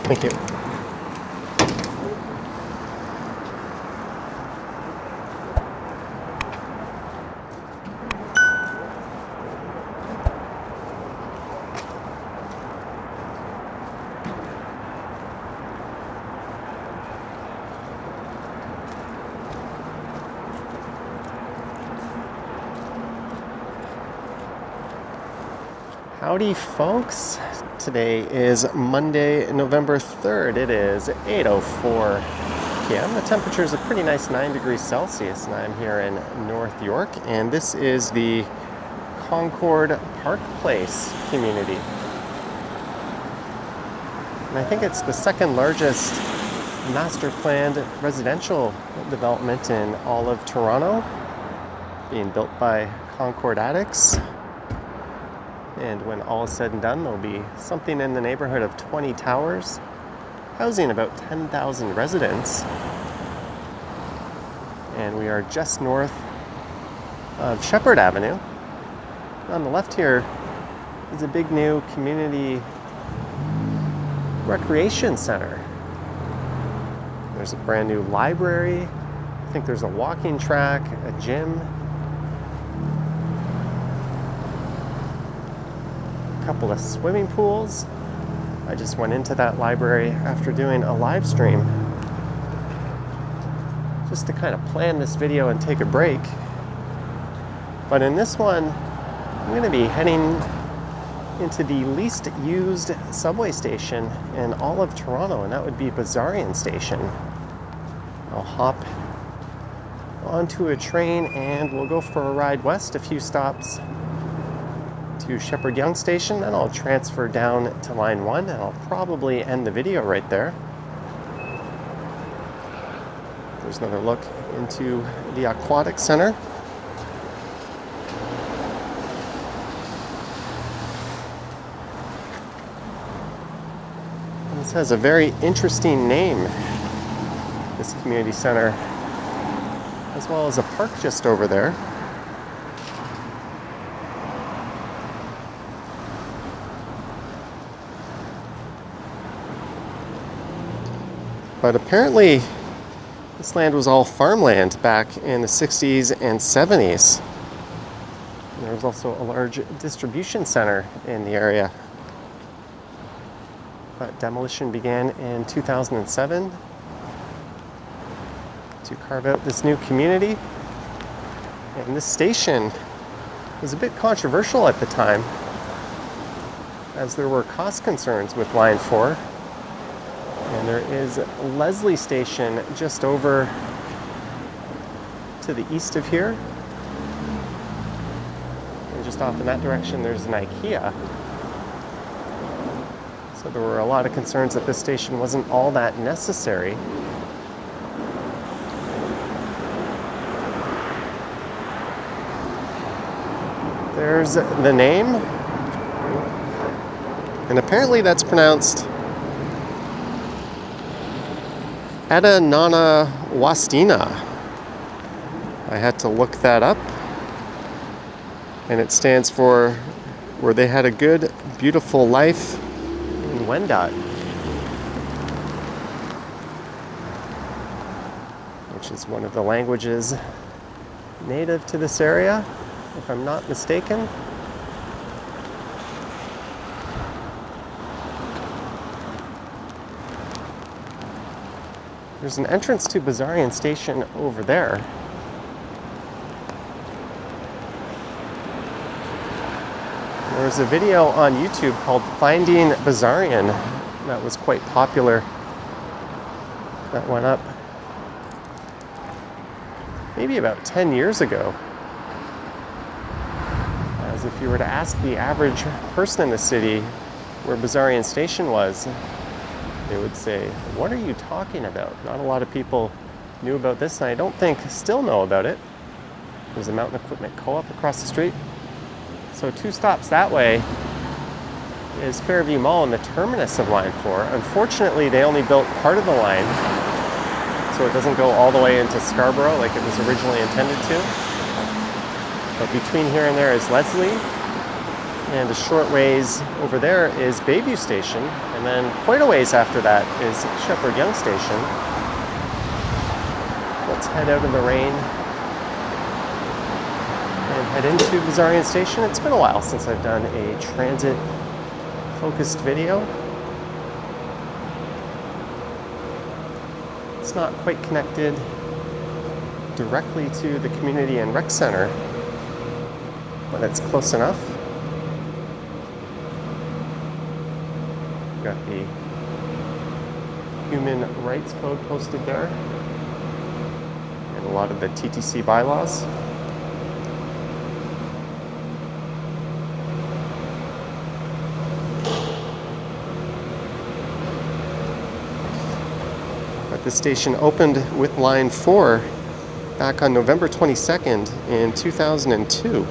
Thank you. Howdy folks, today is Monday, November 3rd. It is 8:04 p.m. The temperature is a pretty nice 9 degrees Celsius, and I'm here in North York, and this is the Concord Park Place community. And I think it's the second largest master planned residential development in all of Toronto, being built by Concord Addicts. And when all is said and done, there'll be something in the neighborhood of 20 towers, housing about 10,000 residents. And we are just north of Sheppard Avenue. On the left here is a big new community recreation center. There's a brand new library. I think there's a walking track, a gym, couple of swimming pools. I just went into that library after doing a live stream just to kind of plan this video and take a break. But in this one, I'm going to be heading into the least used subway station in all of Toronto, and that would be Bessarion Station. I'll hop onto a train and we'll go for a ride west, a few stops to Sheppard-Yonge Station, then I'll transfer down to line 1 and I'll probably end the video right there. There's another look into the Aquatic Center. And this has a very interesting name, this community center, as well as a park just over there. But apparently, this land was all farmland back in the 60s and 70s. And there was also a large distribution center in the area. But demolition began in 2007 to carve out this new community. And this station was a bit controversial at the time, as there were cost concerns with Line 4. And there is Leslie Station just over to the east of here. And just off in that direction, there's an IKEA. So there were a lot of concerns that this station wasn't all that necessary. There's the name. And apparently that's pronounced Wastina. I had to look that up, and it stands for where they had a good, beautiful life in Wendat, which is one of the languages native to this area, if I'm not mistaken. There's an entrance to Bessarion Station over there. There's a video on YouTube called Finding Bessarion that was quite popular. That went up maybe about 10 years ago. As if you were to ask the average person in the city where Bessarion Station was, they would say, "What are you talking about?" Not a lot of people knew about this, and I don't think still know about it. There's a Mountain Equipment Co-op across the street. So 2 stops that way is Fairview Mall and the terminus of Line 4. Unfortunately, they only built part of the line, so it doesn't go all the way into Scarborough like it was originally intended to. But between here and there is Leslie. And a short ways over there is Bayview Station, and then quite a ways after that is Sheppard-Yonge Station. Let's head out of the rain and head into Bessarion Station. It's been a while since I've done a transit-focused video. It's not quite connected directly to the community and rec center, but it's close enough. Got the Human Rights Code posted there, and a lot of the TTC bylaws. But this station opened with Line 4 back on November 22nd in 2002.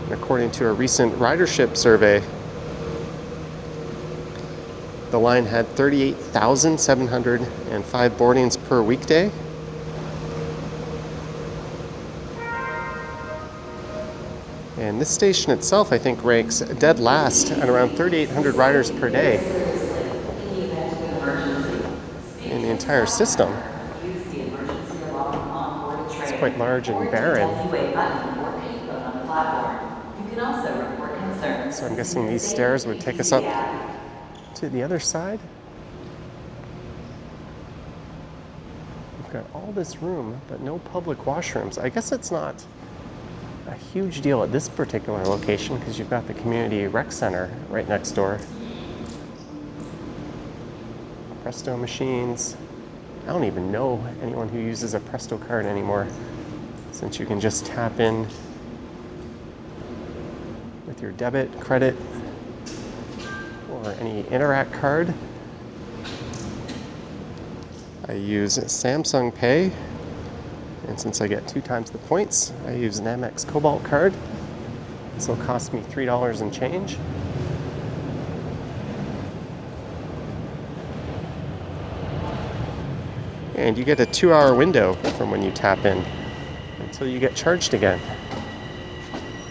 And according to a recent ridership survey, the line had 38,705 boardings per weekday. And this station itself, I think, ranks dead last at around 3,800 riders per day in the entire system. It's quite large and barren. So I'm guessing these stairs would take us up to the other side. We've got all this room, but no public washrooms. I guess it's not a huge deal at this particular location because you've got the community rec center right next door. Presto machines. I don't even know anyone who uses a Presto card anymore, since you can just tap in with your debit, credit, or any Interact card. I use Samsung Pay, and since I get 2 times the points, I use an Amex Cobalt card. This will cost me $3 and change. And you get a 2-hour window from when you tap in until you get charged again.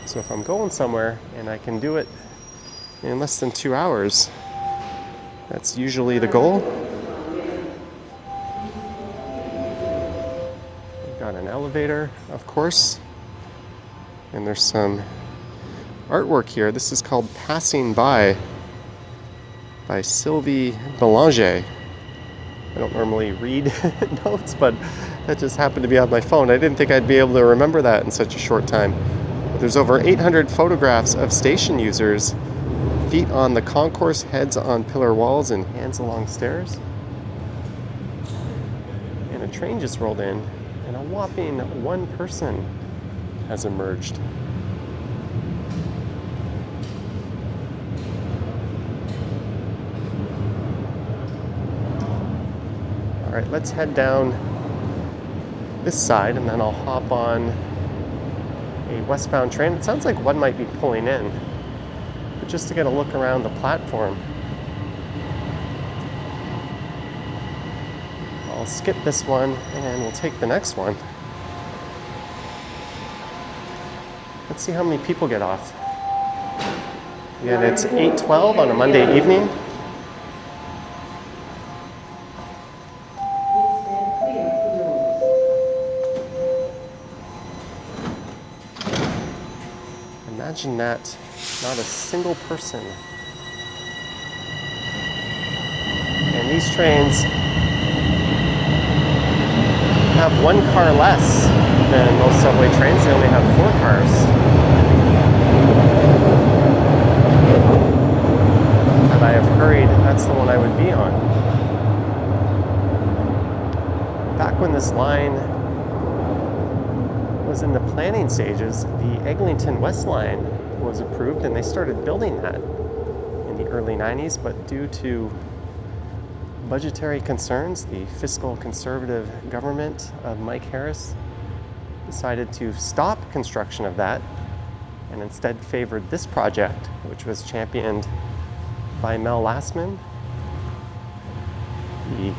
So if I'm going somewhere and I can do it in less than 2 hours, that's usually the goal. We've got an elevator, of course, and there's some artwork here. This is called Passing by Sylvie Belanger. I don't normally read notes, but that just happened to be on my phone. I didn't think I'd be able to remember that in such a short time. But there's over 800 photographs of station users, feet on the concourse, heads on pillar walls, and hands along stairs. And a train just rolled in, and a whopping 1 person has emerged. All right, let's head down this side, and then I'll hop on a westbound train. It sounds like one might be pulling in, but just to get a look around the platform. I'll skip this one, and we'll take the next one. Let's see how many people get off. Again, it's 8:12 on a Monday evening. Imagine that, not a single person. And these trains have 1 car less than most subway trains. They only have 4 cars. Had I have hurried, that's the one I would be on. Back when this line was in the planning stages, the Eglinton West Line was approved, and they started building that in the early 90s, but due to budgetary concerns, the fiscal conservative government of Mike Harris decided to stop construction of that and instead favored this project, which was championed by Mel Lastman, the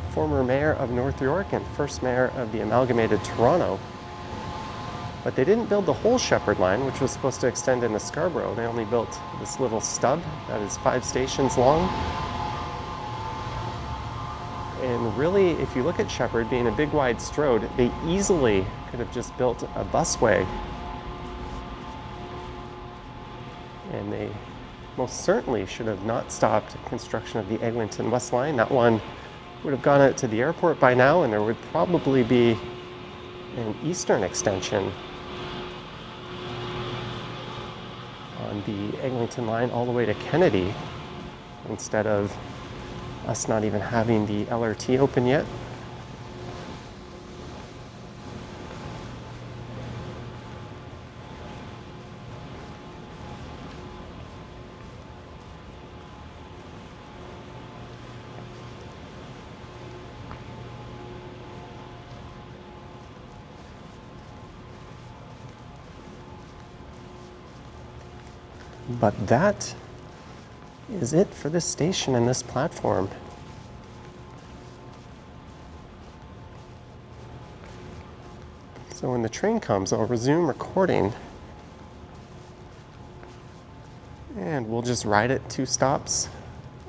former mayor of North York and first mayor of the amalgamated Toronto. But they didn't build the whole Sheppard line, which was supposed to extend into Scarborough. They only built this little stub that is 5 stations long. And really, if you look at Sheppard being a big wide stroad, they easily could have just built a busway. And they most certainly should have not stopped construction of the Eglinton West Line. That one would have gone out to the airport by now, and there would probably be an eastern extension on the Eglinton line all the way to Kennedy, instead of us not even having the LRT open yet. But that is it for this station and this platform. So when the train comes, I'll resume recording and we'll just ride it 2 stops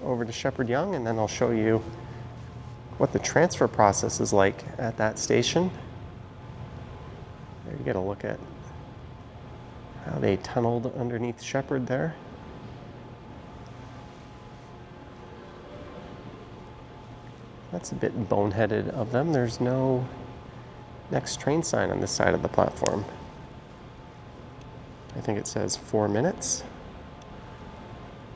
over to Sheppard-Yonge, and then I'll show you what the transfer process is like at that station. There you get a look at how they tunneled underneath Sheppard there. That's a bit boneheaded of them. There's no next train sign on this side of the platform. I think it says 4 minutes.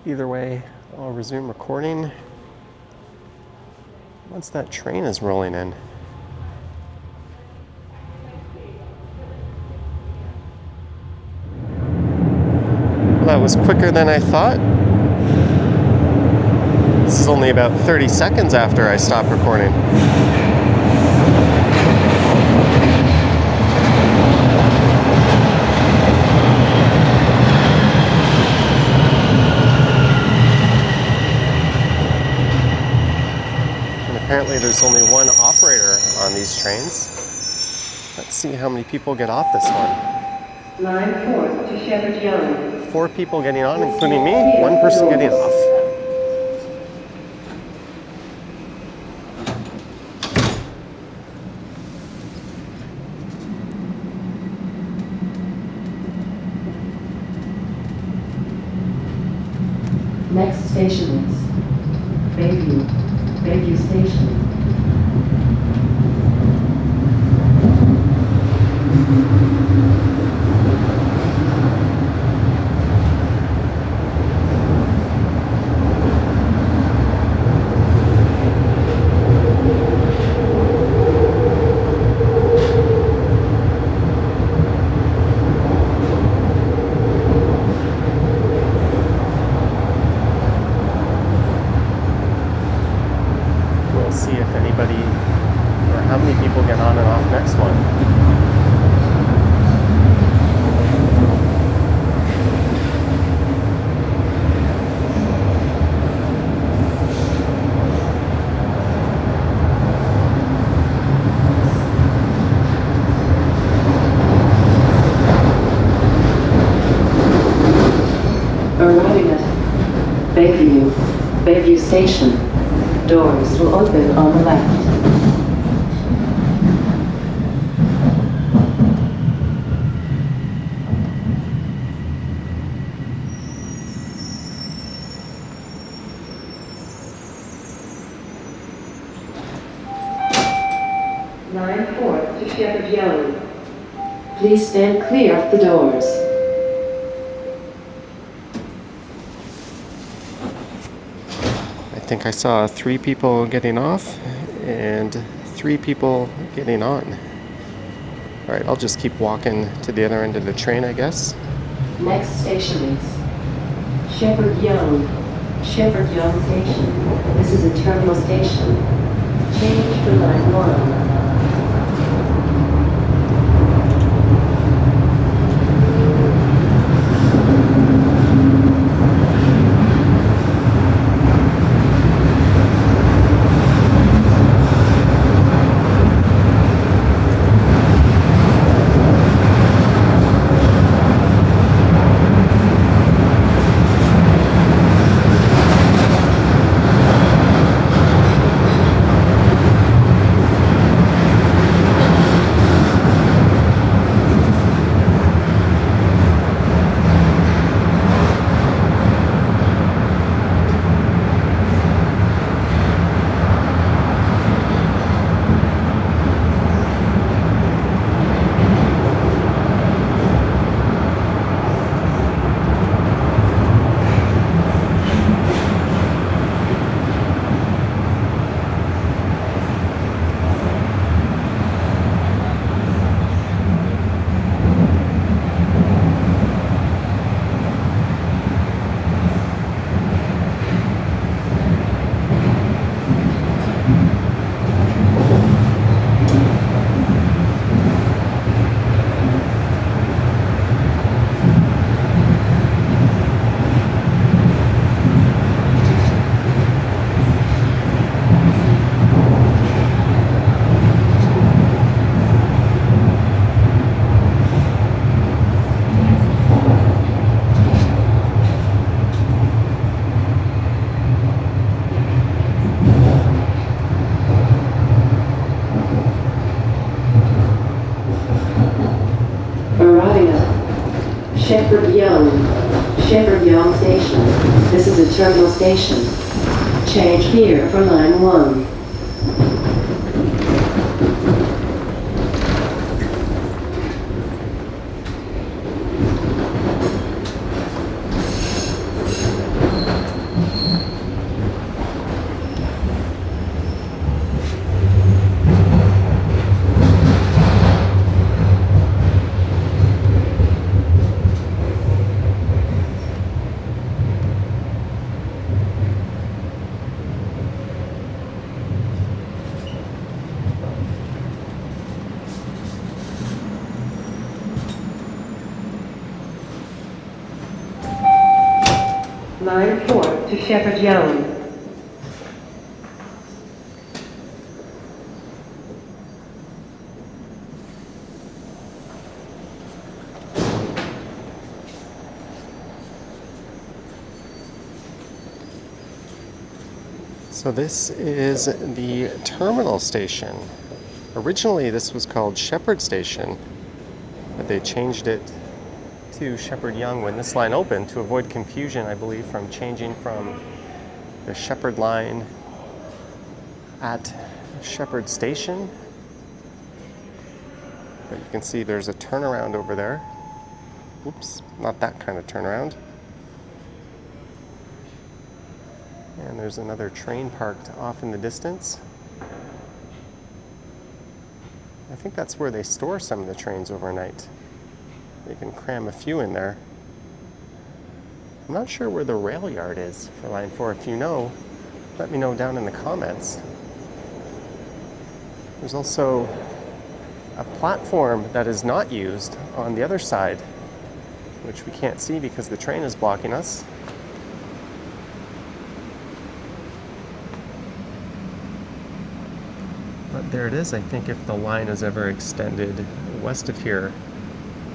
Either way, I'll resume recording once that train is rolling in. That was quicker than I thought. This is only about 30 seconds after I stopped recording. And apparently there's only one operator on these trains. Let's see how many people get off this one. Line 4 to Sheppard-Yonge. 4 people getting on, including me, 1 person getting off. Next station is Bayview Station. See if anybody or how many people get on and off next one. Arriving at Bayview Station. Doors will open on the left. Line 4 to Sheppard-Yonge. Please stand clear of the doors. I think I saw 3 people getting off and 3 people getting on. All right, I'll just keep walking to the other end of the train, I guess. Next station is Sheppard-Yonge Station. This is a terminal station. Change for line 1. Sheppard-Yonge Station. This is a terminal station. Change here for line 1. Line 4 to Sheppard-Yonge. So this is the terminal station. Originally this was called Sheppard Station, but they changed it to Sheppard-Yonge when this line opened to avoid confusion, I believe, from changing from the Sheppard line at Sheppard Station. But you can see there's a turnaround over there. Oops, not that kind of turnaround. And there's another train parked off in the distance. I think that's where they store some of the trains overnight. They can cram a few in there. I'm not sure where the rail yard is for line 4. If you know, let me know down in the comments. There's also a platform that is not used on the other side, which we can't see because the train is blocking us. But there it is. I think if the line is ever extended west of here,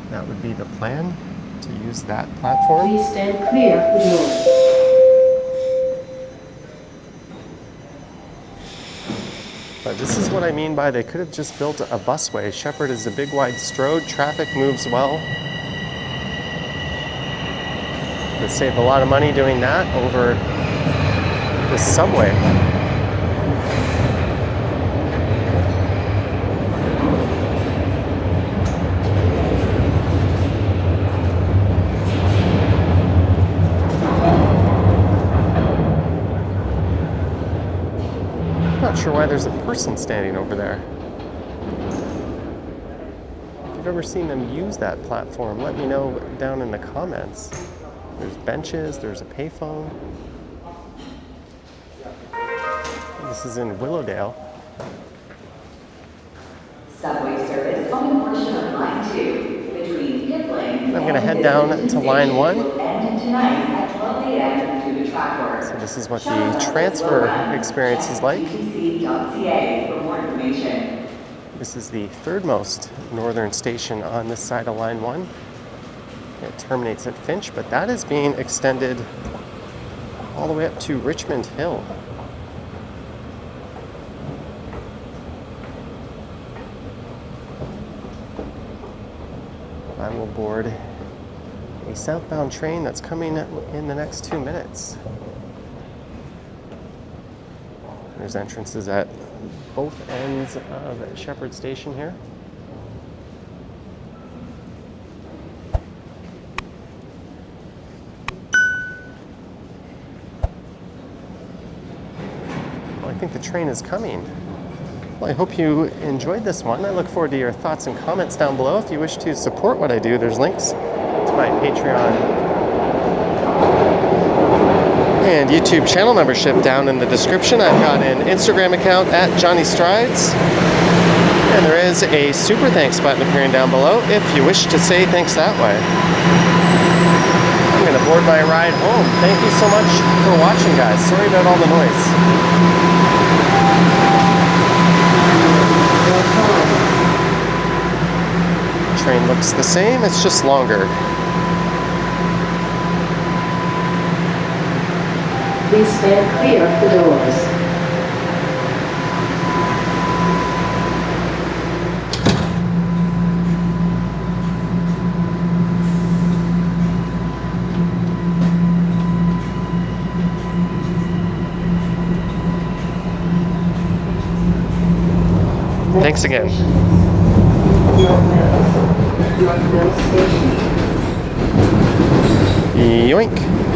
that would be the plan, to use that platform. Please stand clear of the door. But this is what I mean by they could have just built a busway. Sheppard is a big wide strode, traffic moves well. They save a lot of money doing that over the subway. I'm not sure why there's a person standing over there. If you've ever seen them use that platform, let me know down in the comments. There's benches, there's a payphone. This is in Willowdale. Subway service on the portion of line 2 between Kipling. I'm going to head down to line 1. And tonight at 12 a.m. through the track work. So this is what the transfer experience is like. bbc.ca for more information. This is the third most northern station on this side of line 1. It terminates at Finch, but that is being extended all the way up to Richmond Hill. I will board a southbound train that's coming in the next 2 minutes. There's entrances at both ends of Sheppard Station here. Well, I think the train is coming. Well, I hope you enjoyed this one. I look forward to your thoughts and comments down below. If you wish to support what I do, there's links to my Patreon and YouTube channel membership down in the description. I've got an Instagram account at Johnny Strides. And there is a super thanks button appearing down below if you wish to say thanks that way. I'm going to board my ride home. Thank you so much for watching, guys. Sorry about all the noise. Train looks the same, it's just longer. Please stand clear of the doors. Thanks again. York Mills. York Mills Station. Yoink.